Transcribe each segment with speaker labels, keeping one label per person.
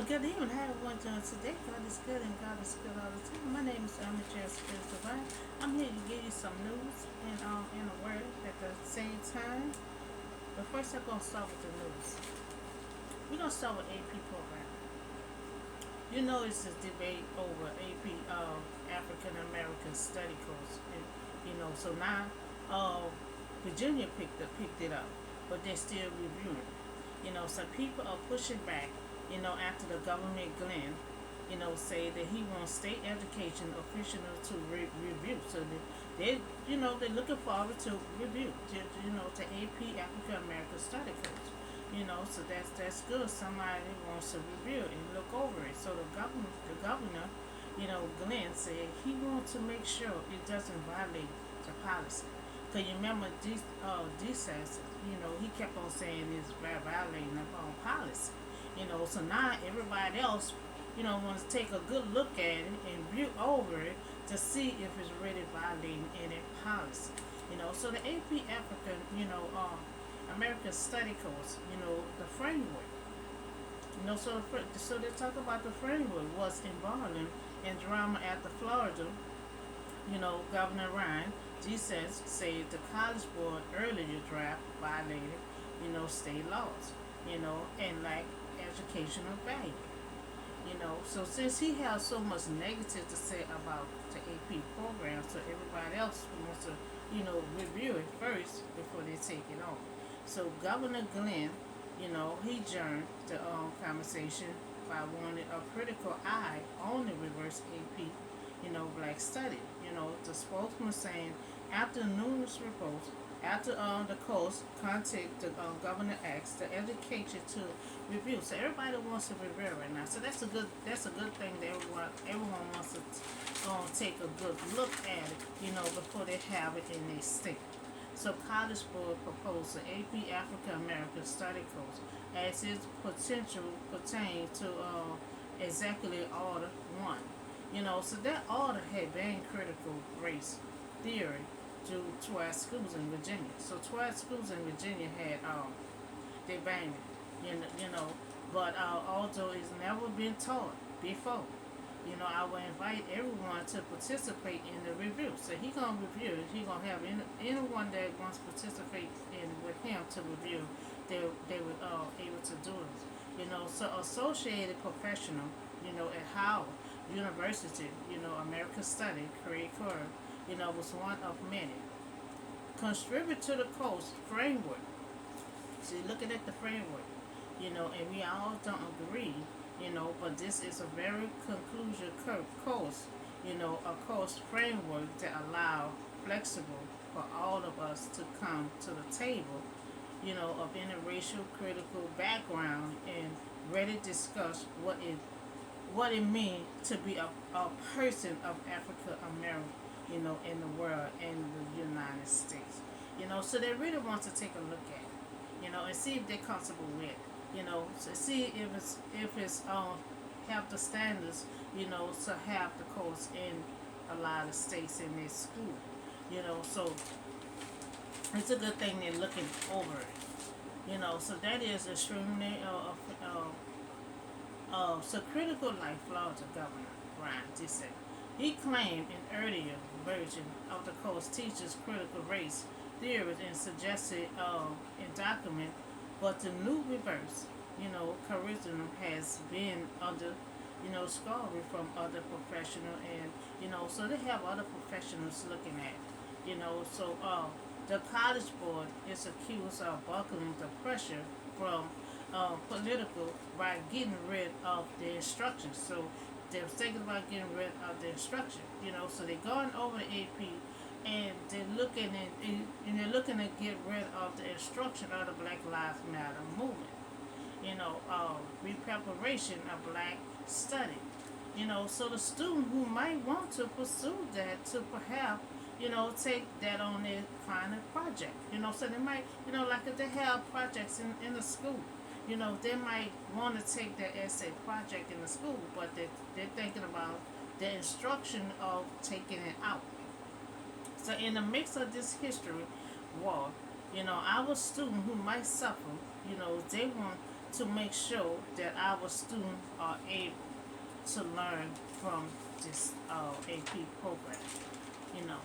Speaker 1: Good evening. How everyone doing today? God is good and God is good all the time. My name is Emma Jess Divine. I'm here to give you some news and a word at the same time. But first, I'm gonna start with the news. We're gonna start with AP program. You know, it's this debate over AP African American Study course, and so now Virginia picked it up, but they're still reviewing. Some people are pushing back. After the government Glenn, say that he wants state education officials to review. So they're looking forward to review. To AP African American Study course. So that's good. Somebody wants to review it and look over it. So the governor, Glenn said he wants to make sure it doesn't violate the policy. Cause you remember DSAS, he kept on saying it's violating the policy. So now everybody else, wants to take a good look at it and view over it to see if it's really violating any policy. So the AP African, American Study course, the framework. So they talk about the framework was involving in drama at the Florida, Governor Ryan DeSantis said the College Board earlier draft violated, state laws, and like educational value. So since he has so much negative to say about the AP program, so everybody else wants to, review it first before they take it on. So Governor Glenn, he adjourned the conversation by wanting a critical eye on the reverse AP, black study. The spokesman saying after numerous reports, after the course contact the governor asked the education to review. So everybody wants to review right now. So that's a good thing that everyone wants to take a good look at it, before they have it in their state. So College Board proposed the AP African American Study course as its potential pertain to Executive Order 1. So that order had banned critical race theory to 12 schools in Virginia. So 12 schools in Virginia had they banned it, but although it's never been taught before, I will invite everyone to participate in the review. So he gonna review it. He gonna have anyone that wants to participate in with him to review. They were able to do it. So associated professional, at Howard University, American Study, Craig Curry, was one of many. Contribute to the course framework. So you're looking at the framework, and we all don't agree, but this is a very conclusion course, a course framework that allow flexible for all of us to come to the table, of any racial critical background and ready to discuss what it means to be a person of African American, in the world in the United States. So they really want to take a look at it, and see if they're comfortable with it, to see if it's have the standards, to have the course in a lot of states in their school, so it's a good thing they're looking over it, so that is extremely so critical like Florida Governor Ryan DeSantis. He claimed an earlier version of the course teaches critical race theories and suggested in document, but the new reverse, curriculum has been under, scholarship from other professional and, so they have other professionals looking at it, so the College Board is accused of buckling the pressure from political by getting rid of the instructions. So they're thinking about getting rid of the instruction. So they're going over the AP and they're looking to get rid of the instruction of the Black Lives Matter movement. Preparation of black study. So the student who might want to pursue that to perhaps take that on their final project. So they might, like if they have projects in the school, they might want to take their essay project in the school, but they're thinking about the instruction of taking it out. So in the mix of this history war, our student who might suffer, they want to make sure that our students are able to learn from this AP program.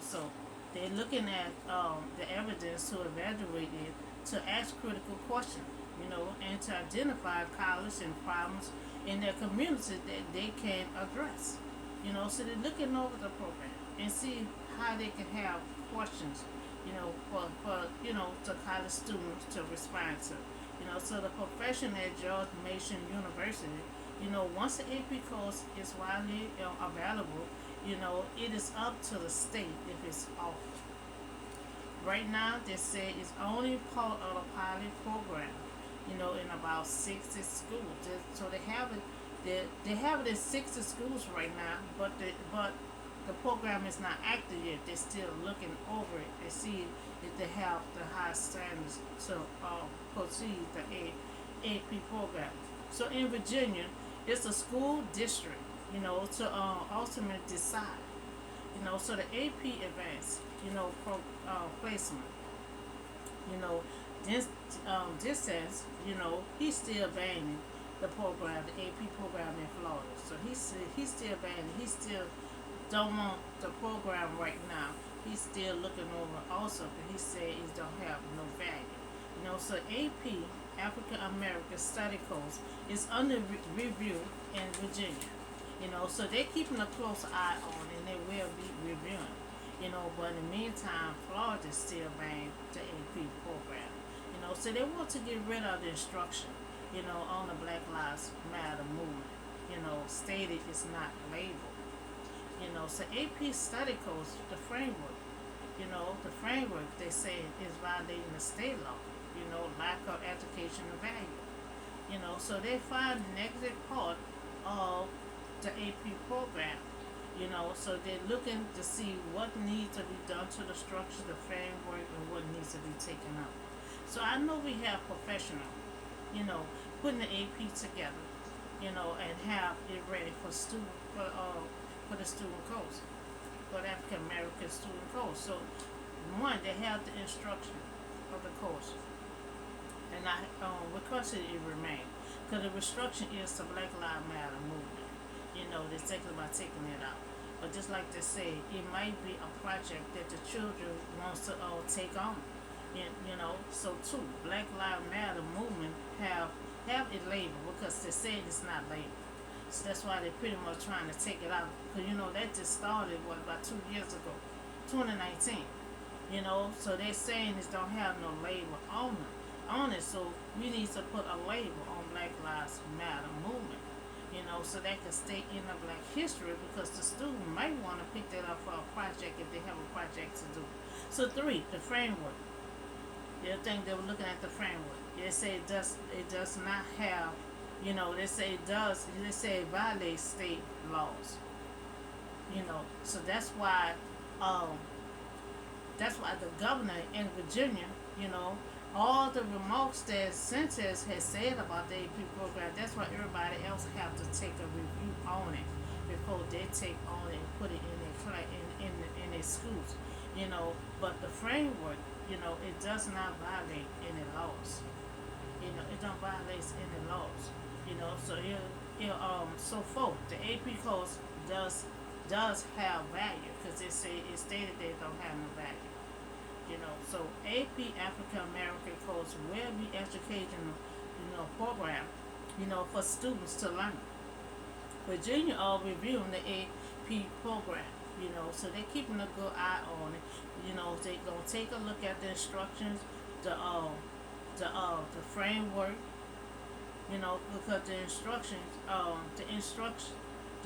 Speaker 1: So they're looking at the evidence to evaluate it, to ask critical questions, and to identify college and problems in their community that they can address. So they're looking over the program and see how they can have questions, for the college students to respond to. So the profession at George Mason University, once the AP course is widely available, it is up to the state if it's offered. Right now, they say it's only part of a pilot program, in about 60 schools. So they have it in 60 schools right now, but the program is not active yet. They're still looking over it. They see if they have the high standards to proceed the AP program. So in Virginia, it's a school district, to ultimately decide. So the AP advance, placement. You know, this this says, he's still banning the program, the AP program in Florida. So he's still banning. He still don't want the program right now. He's still looking over also, but he said it don't have no value. So AP African American Study Course is under review in Virginia. So they're keeping a close eye on, and they will be reviewing. But in the meantime, Florida is still banned the AP program. So they want to get rid of the instruction, on the Black Lives Matter movement. Stated it's not labeled. So AP study course, the framework, the framework they say is violating the state law, lack of educational value. So they find negative part of the AP program. So they're looking to see what needs to be done to the structure, the framework, and what needs to be taken out. So I know we have professional, putting the AP together, and have it ready for for the student course, for the African American student course. So one, they have the instruction of the course, and I requested it remain, because the restriction is the Black Lives Matter movement. They're thinking about taking it out. But just like they say, it might be a project that the children wants to take on. So too, Black Lives Matter movement have it labeled, because they say it's not labeled. So that's why they're pretty much trying to take it out. Because that just started about 2 years ago, 2019. So they're saying this don't have no label on it. So we need to put a label on Black Lives Matter movement. So that can stay in the Black history, because the student might want to pick that up for a project if they have a project to do. So three, the framework. The other thing they were looking at the framework. They say it does not have, they say it does. They say it violates state laws. So um, that's why the governor in Virginia, all the remarks that Sanchez has said about the AP program, that's why everybody else have to take a review on it before they take on it and put it in in their schools. But the framework, it does not violate any laws. It don't violate any laws. So so forth. The AP course does have value, because it stated they don't have no value. So AP African American course will be educational, program, for students to learn. Virginia are reviewing the AP program, so they're keeping a good eye on it. They gonna take a look at the instructions, the framework, because the instructions, the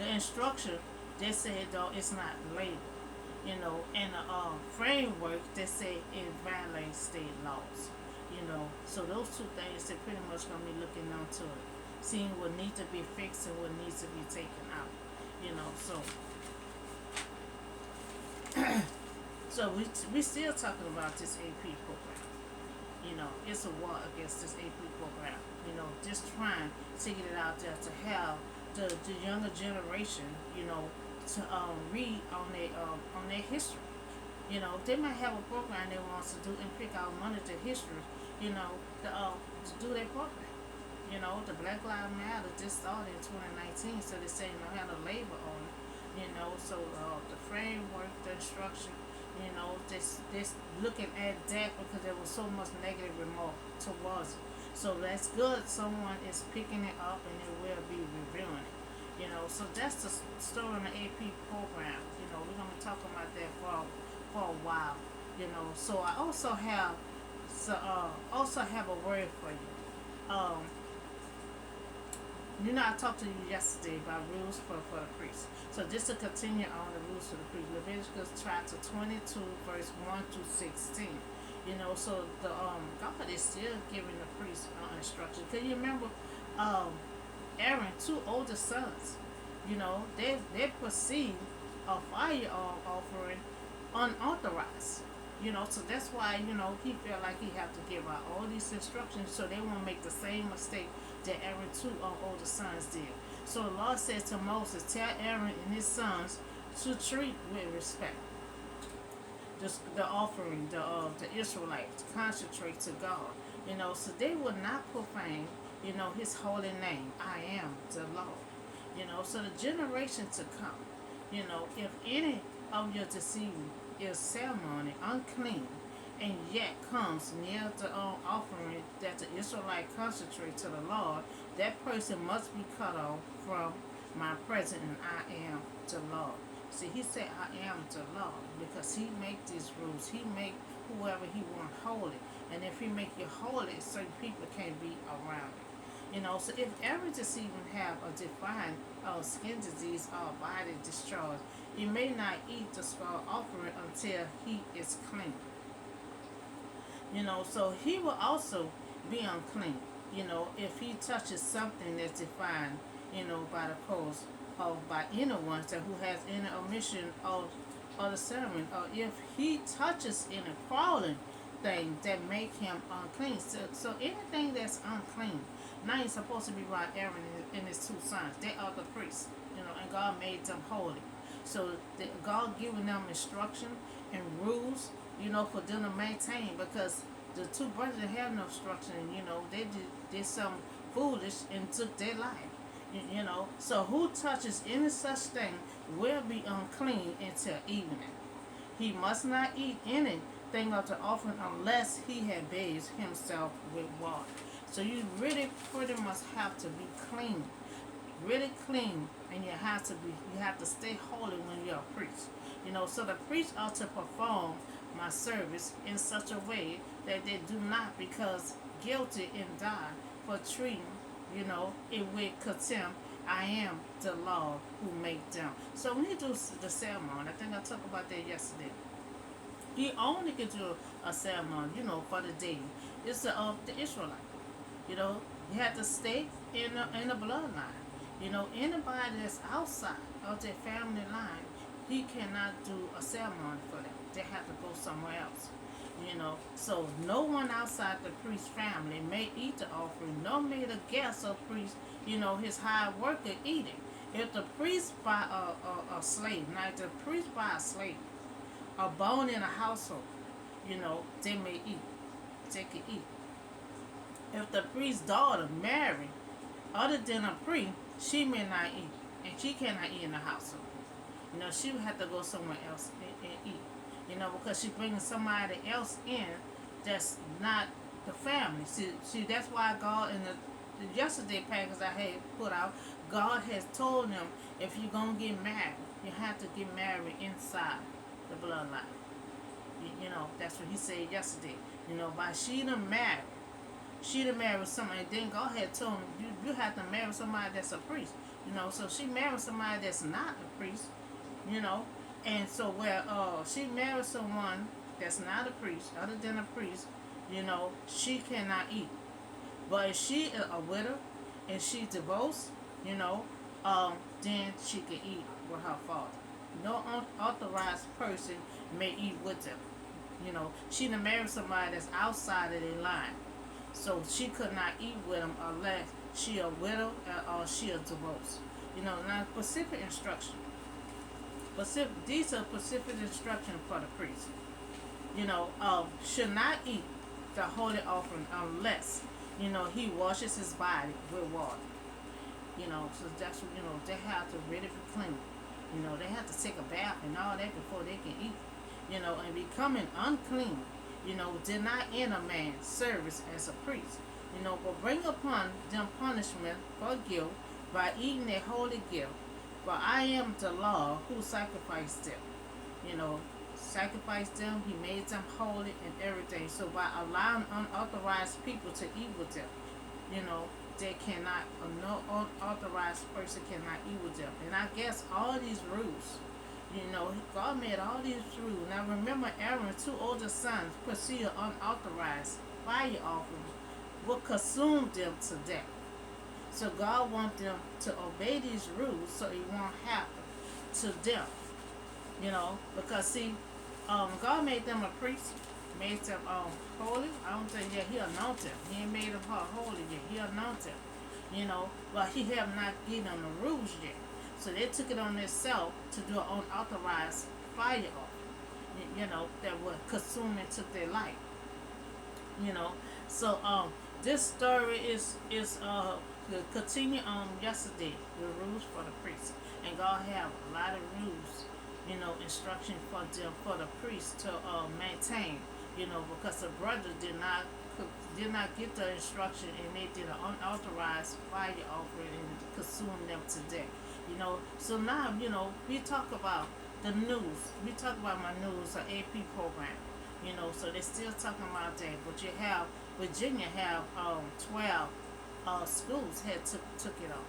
Speaker 1: instruction, they say though it's not labeled. And the framework, they say it violates state laws. So those two things they're pretty much gonna be looking onto it, seeing what needs to be fixed and what needs to be taken out. So so we still talking about this AP program. It's a war against this AP program. Just trying to get it out there to have the younger generation, to read on their history. They might have a program they wants to do and pick out one of the history, to do their program. The Black Lives Matter just started in 2019, so they say had a labor on it. So the framework, the instruction, just looking at that because there was so much negative remark towards it. So that's good. Someone is picking it up and they will be reviewing it. So that's the story in the AP program. We're gonna be talking about that for a while. So I also have a word for you. Um, I talked to you yesterday about rules for the priest. So just to continue on the rules for the priest, Leviticus chapter 22, verse 1 to 16. So the God is still giving the priest instructions. Can you remember um, Aaron, two older sons? They proceed a fire offering unauthorized. So that's why he felt like he had to give out all these instructions so they won't make the same mistake that Aaron two older sons did. So the Lord says to Moses, tell Aaron and his sons to treat with respect the offering, the Israelites, concentrate to God. So they would not profane, his holy name. I am the Lord. So the generation to come, if any of your deceiving is ceremony unclean, and yet comes near the offering that the Israelite consecrate to the Lord, that person must be cut off from my presence, and I am the Lord. See, he said, I am the Lord, because he make these rules. He make whoever he want holy. And if he make you holy, certain people can't be around it. So if every deceiving have a defined skin disease or body destroyed, he may not eat the small offering until he is clean. So he will also be unclean, if he touches something that's defined, by the coast of by anyone that who has any omission of the ceremony, or if he touches any crawling thing that make him unclean. So anything that's unclean, now you're supposed to be right Aaron and his two sons. They are the priests, and God made them holy. So God giving them instruction and rules, for them to maintain, because the two brothers have no instruction, they did something foolish and took their life. So who touches any such thing will be unclean until evening. He must not eat anything of the offering unless he had bathed himself with water. So you really pretty much have to be clean, really clean, and you have to stay holy when you're a priest. So the priest ought to perform my service in such a way that they do not because guilty and die for treating, it with contempt. I am the Lord who make them. So when you do the ceremony, I think I talked about that yesterday. You only can do a ceremony, for the day. It's the Israelite. You have to stay in the bloodline. Anybody that's outside of their family line, he cannot do a ceremony for them. They have to go somewhere else. So no one outside the priest's family may eat the offering, nor may the guest or priest, his hired worker eat it. If the priest buy a slave, now if the priest buy a slave, a bone in a household, they may eat. They can eat. If the priest's daughter marry other than a priest, she may not eat, and she cannot eat in the household. She would have to go somewhere else and eat. Because she's bringing somebody else in that's not the family. See, that's why God in the yesterday package I had put out, God has told them if you're gonna get married, you have to get married inside the bloodline. That's what He said yesterday. By she done married. She done married somebody, and then God had told him you have to marry somebody that's a priest. So she married somebody that's not a priest. And so where she married someone that's not a priest, other than a priest, she cannot eat. But if she is a widow and she divorced, then she can eat with her father. No unauthorized person may eat with them. She done married somebody that's outside of their line. So she could not eat with them unless she a widow or she a divorced. Now specific instruction. These are specific instructions for the priest. Should not eat the holy offering unless, He washes his body with water. So that's what they have to really be clean. They have to take a bath and all that before they can eat. And becoming unclean, did not end a man's service as a priest. But bring upon them punishment for guilt by eating a holy gift. For I am the Lord who sacrificed them. You know, sacrificed them, he made them holy and everything. So by allowing unauthorized people to eat with them, you know, they cannot, no unauthorized person cannot eat with them. And I guess all these rules, God made all these rules. Now remember, Aaron's two older sons pursue unauthorized fire offerings will consume them to death. So God wants them to obey these rules so it won't happen to them. Because see, God made them a priest, made them holy. I don't think he anointed them. He ain't made them holy yet. He anointed them. But he have not given them the rules yet. So they took it on themselves to do an unauthorized fire off, that would consume and took their life. So this story is continue on yesterday, the rules for the priest. And God have a lot of rules, instruction for them, for the priest to maintain, because the brother did not get the instruction and they did an unauthorized fire offering and consumed them to death. So now, we talk about the news. We talk about my news, or AP program. So they're still talking about that. But you have Virginia have 12 schools had took it on.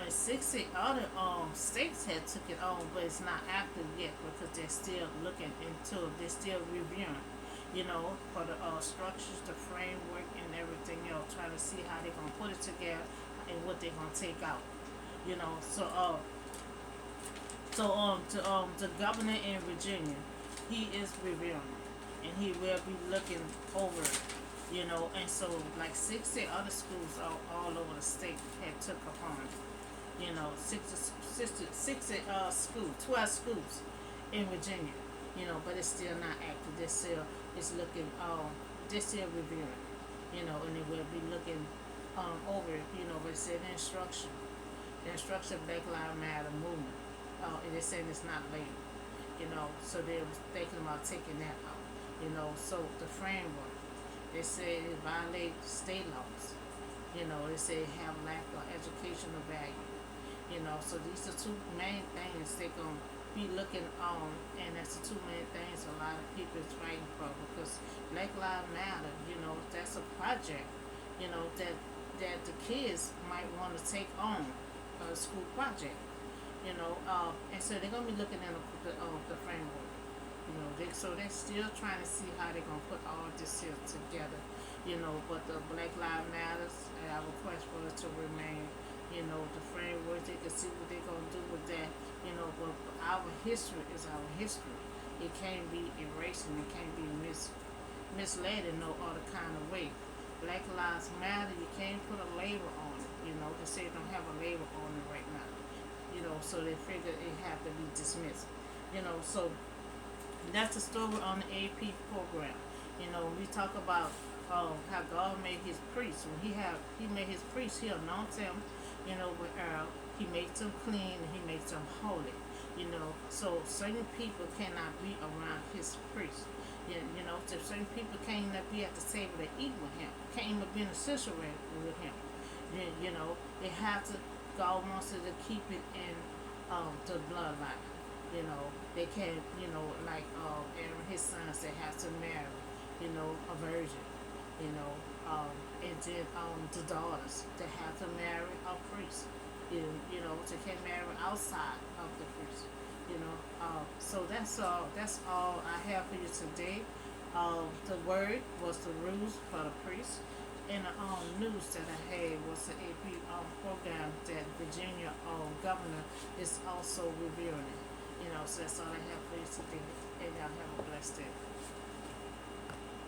Speaker 1: And 60 other states had took it on, but it's not active yet because they're still looking into it. They're still reviewing, for the structures, the framework, and everything else, trying to see how they're gonna put it together and what they're gonna take out. The governor in Virginia, he is reviewing, and he will be looking over it. And so like 60 other schools all over the state had took upon it. 60 schools, 12 schools in Virginia. But it's still not active. They're still it's looking they're still reviewing. And they will be looking over it. But it said the instruction Black Lives Matter movement. They're saying it's not labeled. So they're thinking about taking that out. So the framework. They say it violates state laws. They say it have lack of educational value. So these are two main things they're going to be looking on, and that's the two main things a lot of people is fighting for, because Black Lives Matter, that's a project, that the kids might want to take on a school project, and so they're going to be looking at the framework. So they're still trying to see how they're going to put all this here together, but the Black Lives Matters, and I request for it to remain, the framework, they can see what they're going to do with that, but our history is our history. It can't be erased and it can't be misled in no other kind of way. Black Lives Matter, you can't put a label on it, they say it don't have a label on it right now, so they figure it have to be dismissed, so that's the story on the AP program. We talk about how God made his priests. When he made his priests, he anoints them, with oil. He makes them clean and he makes them holy. So certain people cannot be around his priests. So certain people can't even be at the table to eat with him. Can't even be in a sanctuary with him. They have to. God wants to keep it in the bloodline. They can't, like Aaron, his sons, they have to marry, a virgin, and then the daughters, they have to marry a priest, they can't marry outside of the priest, so that's all I have for you today. The word was the rules for the priest. And the news that I had was the AP program that Virginia governor is also reviewing it. So that's all I have for you today. And y'all have a blessed day.